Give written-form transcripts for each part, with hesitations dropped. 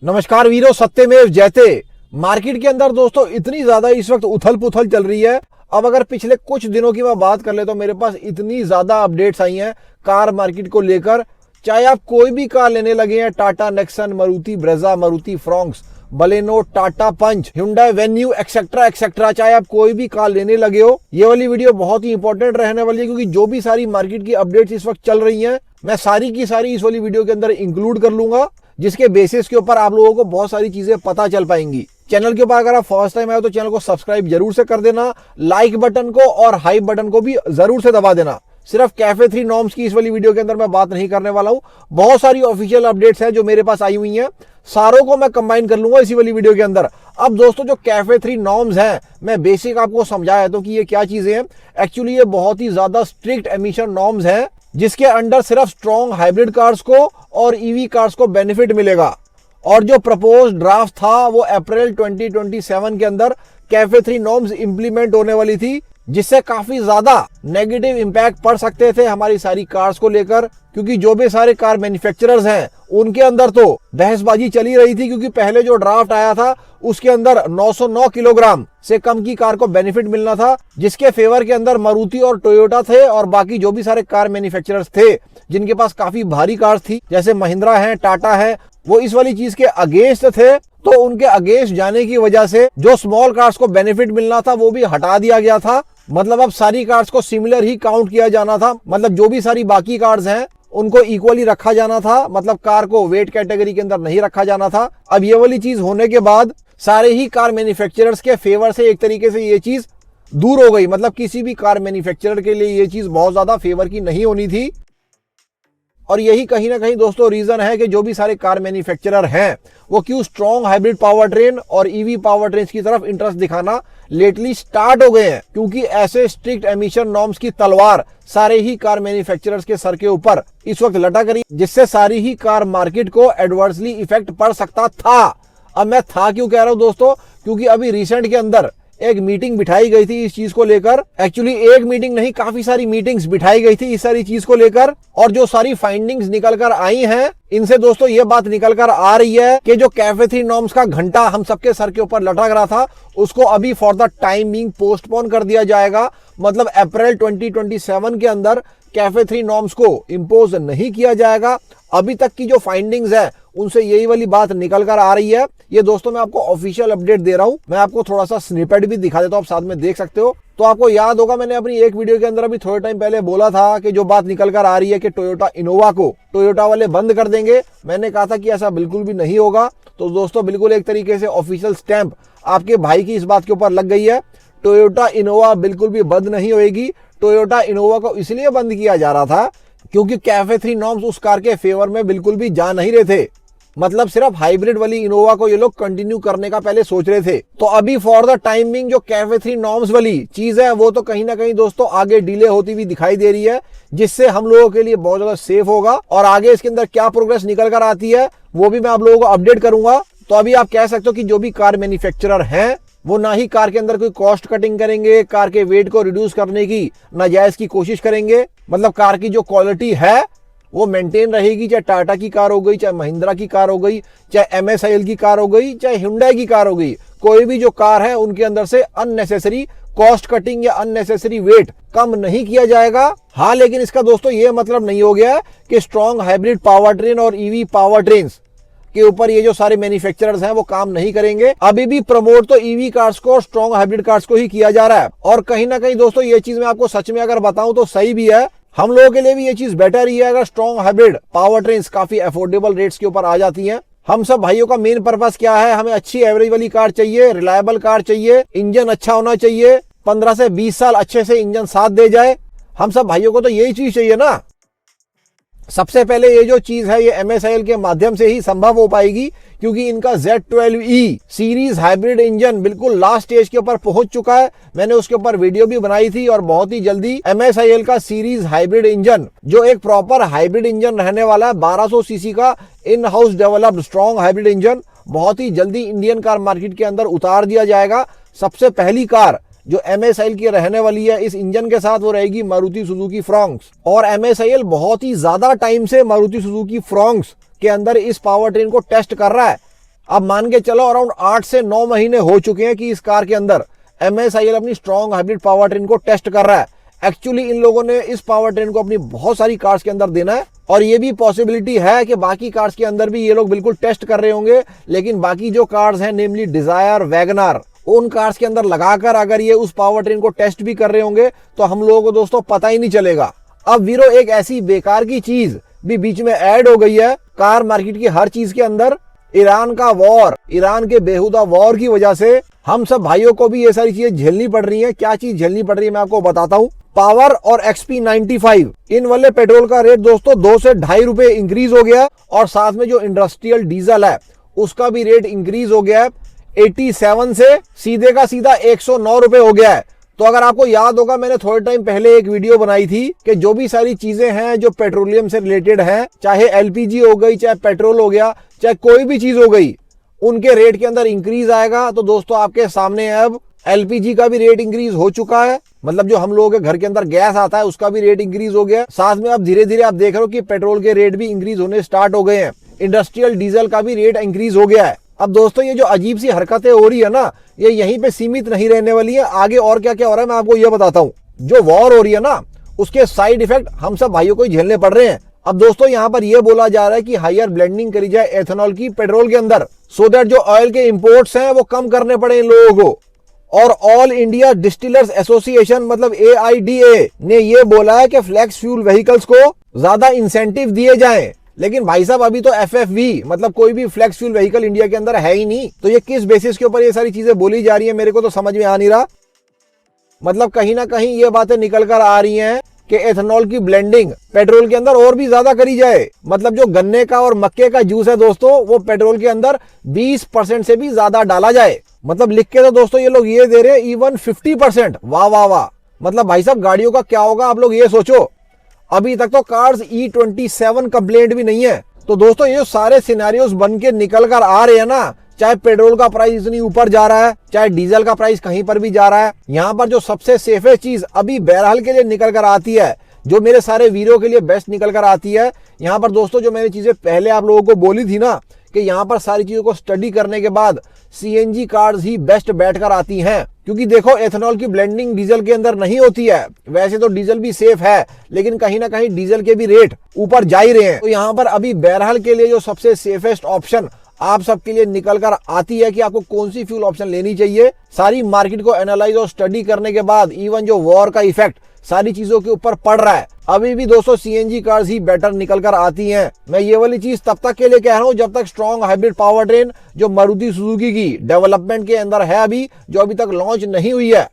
नमस्कार वीरों, सत्यमेव जयते। मार्केट के अंदर दोस्तों इतनी ज्यादा इस वक्त उथल पुथल चल रही है। अब अगर पिछले कुछ दिनों की मैं बात कर ले तो मेरे पास इतनी ज्यादा अपडेट्स आई हैं कार मार्केट को लेकर। चाहे आप कोई भी कार लेने लगे हैं, Tata Nexon, Maruti Brezza, Maruti Fronx, Baleno, Tata Punch, Hyundai Venue etcetera etcetera, चाहे आप कोई भी कार लेने लगे हो, ये वाली वीडियो बहुत ही इंपॉर्टेंट रहने वाली है। क्योंकि जो भी सारी मार्केट की अपडेट्स इस वक्त चल रही हैं, मैं सारी की सारी इस वाली वीडियो के अंदर इंक्लूड कर लूंगा, जिसके बेसिस के ऊपर आप लोगों को बहुत सारी चीजें पता चल पाएंगी। चैनल के ऊपर अगर आप फर्स्ट टाइम आए तो चैनल को सब्सक्राइब जरूर से कर देना, लाइक बटन को और हाइप बटन को भी जरूर से दबा देना। सिर्फ कैफे 3 नॉर्म्स की इस वाली वीडियो के अंदर मैं बात नहीं करने वाला हूं, बहुत सारी ऑफिशियल अपडेट्स हैं जो मेरे पास आई हुई हैं, सारों को मैं कंबाइन कर लूंगा इसी वाली वीडियो के अंदर। अब दोस्तों जो कैफे 3 नॉर्म्स हैं, मैं बेसिक आपको समझाया तो कि ये क्या चीजें हैं। एक्चुअली ये बहुत ही ज्यादा स्ट्रिक्ट एमिशन नॉर्म्स हैं, जिसके अंडर सिर्फ स्ट्रॉन्ग हाइब्रिड कार्स को और ईवी कार्स को बेनिफिट मिलेगा। और जो प्रपोज ड्राफ्ट था वो अप्रैल 2027 के अंदर कैफे 3 नॉर्म्स इंप्लीमेंट होने वाली थी, जिससे काफी ज्यादा नेगेटिव इंपैक्ट पड़ सकते थे हमारी सारी कार्स को लेकर। क्योंकि जो भी सारे कार मैन्युफैक्चरर्स हैं उनके अंदर तो बहसबाजी चली रही थी, क्योंकि पहले जो ड्राफ्ट आया था उसके अंदर 909 किलोग्राम से कम की कार को बेनिफिट मिलना था, जिसके फेवर के अंदर मारुति और टोयोटा थे और बाकी जो भी सारे कार मैन्युफैक्चरर्स थे जिनके पास काफी भारी कार्स थी, जैसे महिंद्रा है, टाटा है, वो इस वाली चीज के अगेंस्ट थे। तो उनके अगेंस्ट जाने की वजह से जो स्मॉल कार्स को बेनिफिट मिलना था वो भी हटा दिया गया था। मतलब अब सारी कार्स को सिमिलर ही काउंट किया जाना था, मतलब जो भी सारी बाकी कार्स हैं उनको इक्वली रखा जाना था, मतलब कार को वेट कैटेगरी के अंदर नहीं रखा जाना था। अब ये वाली चीज होने के बाद सारे ही कार मैन्युफैक्चरर्स के फेवर से एक तरीके से ये चीज दूर हो गई। मतलब किसी भी कार मैन्युफैक्चरर के लिए ये चीज बहुत ज्यादा फेवर की नहीं होनी थी। और यही कहीं ना कहीं दोस्तों रीजन है कि जो भी सारे कार मैन्युफैक्चरर हैं वो क्यों स्ट्रॉन्ग हाइब्रिड पावर ट्रेन और ईवी पावर ट्रेन की तरफ इंटरेस्ट दिखाना लेटली स्टार्ट हो गए हैं। क्योंकि ऐसे स्ट्रिक्ट एमिशन नॉर्म्स की तलवार सारे ही कार मैन्युफैक्चरर्स के सर के ऊपर इस वक्त लटक रही, जिससे सारी ही कार मार्केट को एडवर्सली इफेक्ट पड़ सकता था। अब मैं था क्यों कह रहा हूं दोस्तों, क्योंकि अभी रिसेंट के अंदर एक मीटिंग बिठाई गई थी इस चीज को लेकर। एक्चुअली एक मीटिंग नहीं, काफी सारी मीटिंग्स बिठाई गई थी इस सारी चीज को लेकर। और जो सारी फाइंडिंग्स निकल कर आई हैं, इनसे दोस्तों ये बात निकल कर आ रही है कि जो कैफे 3 नॉर्म्स का घंटा हम सबके सर के ऊपर लटक रहा था, उसको अभी for the time being postpone कर दिया जाएगा। मतलब अप्रैल 2027 के अंदर कैफे 3 नॉर्म्स को इम्पोज नहीं किया जाएगा। अभी तक की जो फाइंडिंग्स है उनसे यही वाली बात निकल कर आ रही है। ये दोस्तों मैं आपको ऑफिशियल अपडेट दे रहा हूं, मैं आपको थोड़ा सा स्निपेट भी दिखा देता हूं, आप साथ में देख सकते हो। तो आपको याद होगा मैंने अपनी एक वीडियो के अंदर अभी थोड़े टाइम पहले बोला था कि जो बात निकल कर आ रही है कि टोयोटा इनोवा को टोयोटा वाले बंद कर देंगे। मैंने कहा था कि ऐसा बिल्कुल भी नहीं होगा। तो दोस्तों बिल्कुल एक तरीके से ऑफिशियल स्टैंप आपके भाई की इस बात के ऊपर लग गई है। टोयोटा इनोवा बिल्कुल भी बंद नहीं होगी। टोयोटा इनोवा को इसलिए बंद किया जा रहा था क्योंकि कैफे 3 नॉर्म्स उस कार के फेवर में बिल्कुल भी जा नहीं रहे थे। मतलब सिर्फ हाइब्रिड वाली इनोवा को ये लोग कंटिन्यू करने का पहले सोच रहे थे। तो अभी फॉर द टाइमिंग जो कैफे 3 नॉर्म्स वाली चीज है वो तो कहीं ना कहीं दोस्तों आगे डिले होती हुई दिखाई दे रही है, जिससे हम लोगों के लिए बहुत ज्यादा सेफ होगा। और आगे इसके अंदर क्या प्रोग्रेस निकल कर आती है वो भी मैं आप लोगों को अपडेट करूंगा। तो अभी आप कह सकते हो कि जो भी कार मैन्युफैक्चरर हैं वो ना ही कार के अंदर कोई कॉस्ट कटिंग करेंगे, कार के वेट को रिड्यूस करने की नाजायज की कोशिश करेंगे। मतलब कार की जो क्वालिटी है वो मेंटेन रहेगी, चाहे टाटा की कार हो गई, चाहे महिंद्रा की कार हो गई, चाहे MSIL की कार हो गई, चाहे Hyundai की कार हो गई। कोई भी जो कार है उनके अंदर से अननेसेसरी कॉस्ट कटिंग या अननेसेसरी वेट कम नहीं किया जाएगा। हाँ, लेकिन इसका दोस्तों ये मतलब नहीं हो गया कि स्ट्रॉन्ग हाइब्रिड पावर ट्रेन और ईवी पावर ट्रेन के ऊपर ये जो सारे मैन्युफैक्चरर्स हैं वो काम नहीं करेंगे। अभी भी प्रमोट तो ईवी कार्स को, स्ट्रॉन्ग हाइब्रिड कार्स को ही किया जा रहा है। और कहीं ना कहीं दोस्तों ये चीज मैं आपको सच में अगर बताऊं तो सही भी है, हम लोगों के लिए भी ये चीज बेटर ही है अगर स्ट्रॉन्ग हाइब्रिड पावर ट्रेन्स काफी अफोर्डेबल रेट्स के ऊपर आ जाती हैं। हम सब भाइयों का मेन पर्पस क्या है, हमें अच्छी एवरेज वाली कार चाहिए, रिलायबल कार चाहिए, इंजन अच्छा होना चाहिए, 15 से 20 साल अच्छे से इंजन साथ दे जाए। हम सब भाइयों को तो यही चीज चाहिए ना। सबसे पहले ये जो चीज है ये MSIL के माध्यम से ही संभव हो पाएगी, क्योंकि इनका Z12E सीरीज हाइब्रिड इंजन बिल्कुल लास्ट स्टेज के ऊपर पहुंच चुका है। मैंने उसके ऊपर वीडियो भी बनाई थी और बहुत ही जल्दी MSIL का सीरीज हाइब्रिड इंजन, जो एक प्रॉपर हाइब्रिड इंजन रहने वाला है, 1200 सीसी का in house developed strong hybrid engine, बहुत ही जल्दी इंडियन कार मार्केट के अंदर उतार दिया जाएगा। सबसे पहली कार जो MSIL की रहने वाली है इस इंजन के साथ वो रहेगी मारुति सुजुकी फ्रॉन्क्स। और MSIL बहुत ही ज्यादा टाइम से मारुति सुजुकी फ्रॉन्क्स के अंदर इस पावर ट्रेन को टेस्ट कर रहा है। अब मान के चलो अराउंड 8 से 9 महीने हो चुके हैं कि इस कार के अंदर MSIL अपनी स्ट्रॉन्ग हाइब्रिड पावर ट्रेन को टेस्ट कर रहा है। एक्चुअली इन लोगों ने इस पावर ट्रेन को अपनी बहुत सारी कार्स के अंदर देना है और ये भी पॉसिबिलिटी है कि बाकी कार्स के अंदर भी ये लोग बिल्कुल टेस्ट कर रहे होंगे, लेकिन बाकी जो कार्स हैं नेमली डिजायर, वैगनार, उन कार्स के अंदर लगाकर अगर ये उस पावर ट्रेन को टेस्ट भी कर रहे होंगे तो हम लोगों को दोस्तों पता ही नहीं चलेगा। अब वीरो एक ऐसी बेकार की चीज भी बीच में ऐड हो गई है कार मार्केट की हर चीज के अंदर। ईरान का वॉर, ईरान के बेहुदा वॉर की वजह से हम सब भाइयों को भी ये सारी चीजें झेलनी पड़ रही हैं। क्या चीज झेलनी पड़ रही है मैं आपको बताता हूँ। पावर और XP95 इन वाले पेट्रोल का रेट दोस्तों 2 से 2.5 रुपए इंक्रीज हो गया और साथ में जो इंडस्ट्रियल डीजल है उसका भी रेट इंक्रीज हो गया है। 87 से सीधे का सीधा 109 रुपए हो गया है। तो अगर आपको याद होगा मैंने थोड़े टाइम पहले एक वीडियो बनाई थी कि जो भी सारी चीजें हैं जो पेट्रोलियम से रिलेटेड हैं, चाहे LPG हो गई, चाहे पेट्रोल हो गया, चाहे कोई भी चीज हो गई, उनके रेट के अंदर इंक्रीज आएगा। तो दोस्तों आपके सामने अब LPG का भी रेट इंक्रीज हो चुका है, मतलब जो हम लोगों के घर के अंदर गैस आता है उसका भी रेट इंक्रीज हो गया। साथ में अब धीरे धीरे आप देख रहे हो कि पेट्रोल के रेट भी इंक्रीज होने स्टार्ट हो गए हैं। इंडस्ट्रियल डीजल का भी रेट इंक्रीज हो गया है। अब दोस्तों ये जो अजीब सी हरकतें हो रही है ना, ये यहीं पे सीमित नहीं रहने वाली है। आगे और क्या क्या हो रहा है मैं आपको ये बताता हूँ। जो वॉर हो रही है ना उसके साइड इफेक्ट हम सब भाइयों को ही झेलने पड़ रहे हैं। अब दोस्तों यहाँ पर यह बोला जा रहा है कि हायर ब्लेंडिंग करी जाए एथेनॉल की पेट्रोल के अंदर, सो दैट जो ऑयल के इंपोर्ट्स हैं वो कम करने पड़े इन लोगों को। और ऑल इंडिया डिस्टिलर्स एसोसिएशन मतलब AIDA ने ये बोला है कि फ्लेक्स फ्यूल व्हीकल्स को ज्यादा इंसेंटिव दिए जाएं। लेकिन भाई साहब अभी तो FFV मतलब कोई भी फ्लेक्स फ्यूल व्हीकल इंडिया के अंदर है ही नहीं। तो ये किस बेसिस के ऊपर ये सारी चीजें बोली जा रही है मेरे को तो समझ में आ नहीं रहा। मतलब कहीं ना कहीं ये बातें निकल कर आ रही हैं कि एथेनॉल की ब्लेंडिंग पेट्रोल के अंदर और भी ज्यादा करी जाए। मतलब जो गन्ने का और मक्के का जूस है दोस्तों वो पेट्रोल के अंदर 20% से भी ज्यादा डाला जाए। मतलब लिख के तो दोस्तों ये लोग ये दे रहे इवन 50%। वाह वाह वाह। मतलब भाई साहब गाड़ियों का क्या होगा आप लोग ये सोचो। अभी तक तो कार्स E27 कंप्लेंट भी नहीं है। तो दोस्तों ये सारे सिनेरियोस बन के निकल कर आ रहे हैं ना, चाहे पेट्रोल का प्राइस इतनी ऊपर जा रहा है, चाहे डीजल का प्राइस कहीं पर भी जा रहा है, यहाँ पर जो सबसे सेफेस्ट चीज अभी बहरहाल के लिए निकल कर आती है, जो मेरे सारे वीरों के लिए बेस्ट निकल कर आती है, यहाँ पर दोस्तों जो मैंने चीजें पहले आप लोगों को बोली थी ना कि यहाँ पर सारी चीजों को स्टडी करने के बाद CNG कार्स ही बेस्ट बैठकर आती हैं। क्योंकि देखो एथेनॉल की ब्लेंडिंग डीजल के अंदर नहीं होती है। वैसे तो डीजल भी सेफ है लेकिन कहीं ना कहीं डीजल के भी रेट ऊपर जा ही रहे हैं। तो यहाँ पर अभी बहरहाल के लिए जो सबसे सेफेस्ट ऑप्शन आप सबके लिए निकल कर आती है कि आपको कौन सी फ्यूल ऑप्शन लेनी चाहिए। सारी मार्केट को एनालाइज और स्टडी करने के बाद इवन जो वॉर का इफेक्ट सारी चीजों के ऊपर पड़ रहा है, अभी भी दोस्तों CNG कार्स ही बेटर निकल कर आती हैं। मैं ये वाली चीज तब तक के लिए कह रहा हूं जब तक स्ट्रॉन्ग हाइब्रिड पावर ट्रेन जो मारुति सुजुकी की डेवलपमेंट के अंदर है अभी, जो अभी तक लॉन्च नहीं हुई है,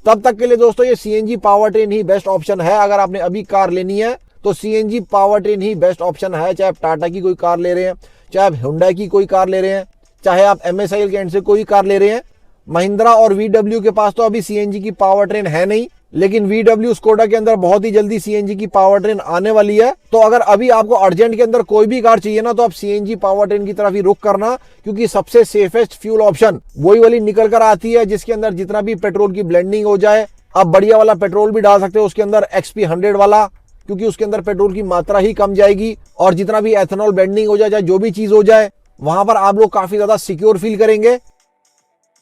तब तक के लिए दोस्तों ये CNG पावर ट्रेन ही बेस्ट ऑप्शन है। अगर आपने अभी कार लेनी है तो CNG पावर ट्रेन ही बेस्ट ऑप्शन है। चाहे आप टाटा की कोई कार ले रहे हैं, चाहे आप हुंडई की कोई कार ले रहे हैं, चाहे आप MSIL के एंड से कोई कार ले रहे हैं। महिंद्रा और VW के पास तो अभी CNG की पावर ट्रेन है नहीं, लेकिन VW स्कोडा के अंदर बहुत ही जल्दी CNG की पावर ट्रेन आने वाली है। तो अगर अभी आपको अर्जेंट के अंदर कोई भी कार चाहिए ना तो आप CNG पावर ट्रेन की तरफ ही रुख करना, क्योंकि सबसे सेफेस्ट फ्यूल ऑप्शन वही वाली निकल कर आती है जिसके अंदर जितना भी पेट्रोल की ब्लेंडिंग हो जाए। आप बढ़िया वाला पेट्रोल भी डाल सकते हो उसके अंदर, XP100 वाला, क्योंकि उसके अंदर पेट्रोल की मात्रा ही कम जाएगी और जितना भी एथेनॉल ब्लेंडिंग हो जाए, चाहे जो भी चीज हो जाए, वहां पर आप लोग काफी ज्यादा सिक्योर फील करेंगे।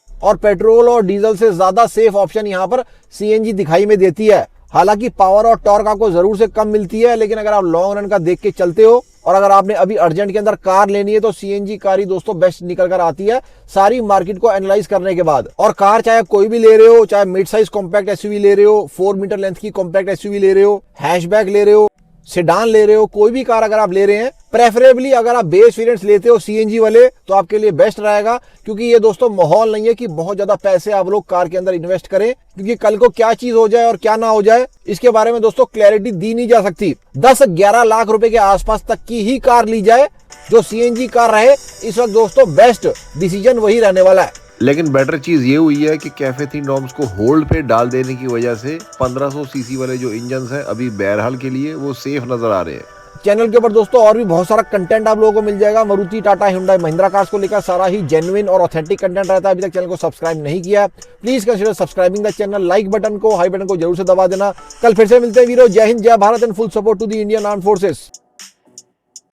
और पेट्रोल और डीजल से ज्यादा सेफ ऑप्शन यहाँ पर CNG दिखाई में देती है। हालांकि पावर और टॉर्क आपको जरूर से कम मिलती है, लेकिन अगर आप लॉन्ग रन का देख के चलते हो और अगर आपने अभी अर्जेंट के अंदर कार लेनी है तो CNG कार ही दोस्तों बेस्ट निकल कर आती है सारी मार्केट को एनालाइज करने के बाद। और कार चाहे कोई भी ले रहे हो, चाहे मिड साइज कॉम्पैक्ट SUV ले रहे हो, 4 मीटर लेंथ की कॉम्पैक्ट SUV ले रहे हो, हैचबैक ले रहे हो, सेडान ले रहे हो, कोई भी कार अगर आप ले रहे हैं, प्रेफरेबली अगर आप बेस वेरिएंट्स लेते हो CNG वाले तो आपके लिए बेस्ट रहेगा। क्योंकि ये दोस्तों माहौल नहीं है कि बहुत ज्यादा पैसे आप लोग कार के अंदर इन्वेस्ट करें, क्योंकि कल को क्या चीज हो जाए और क्या ना हो जाए इसके बारे में दोस्तों क्लैरिटी दी नहीं जा सकती। 10-11 लाख रुपए के आसपास तक की ही कार ली जाए जो CNG कार रहे, इस वक्त दोस्तों बेस्ट डिसीजन वही रहने वाला है। लेकिन बेटर चीज ये हुई है कि कैफे 3 नॉर्म्स को होल्ड पे डाल देने की वजह से 1500 सीसी वाले जो इंजन हैं अभी बहरहाल के लिए वो सेफ नजर आ रहे हैं। चैनल के ऊपर दोस्तों और भी बहुत सारा कंटेंट आप लोगों को मिल जाएगा। मारुति, टाटा, हुंडई, महिंद्रा कार्स को लेकर सारा ही जेन्युइन और ऑथेंटिक कंटेंट रहता है। अभी तक चैनल को सब्सक्राइब नहीं किया है, please consider subscribing the channel. Like button को, हाई बटन को जरूर से दबा देना। कल फिर से मिलते हैं वीरो। जय हिंद, जय Bharat and full support to the Indian armed forces.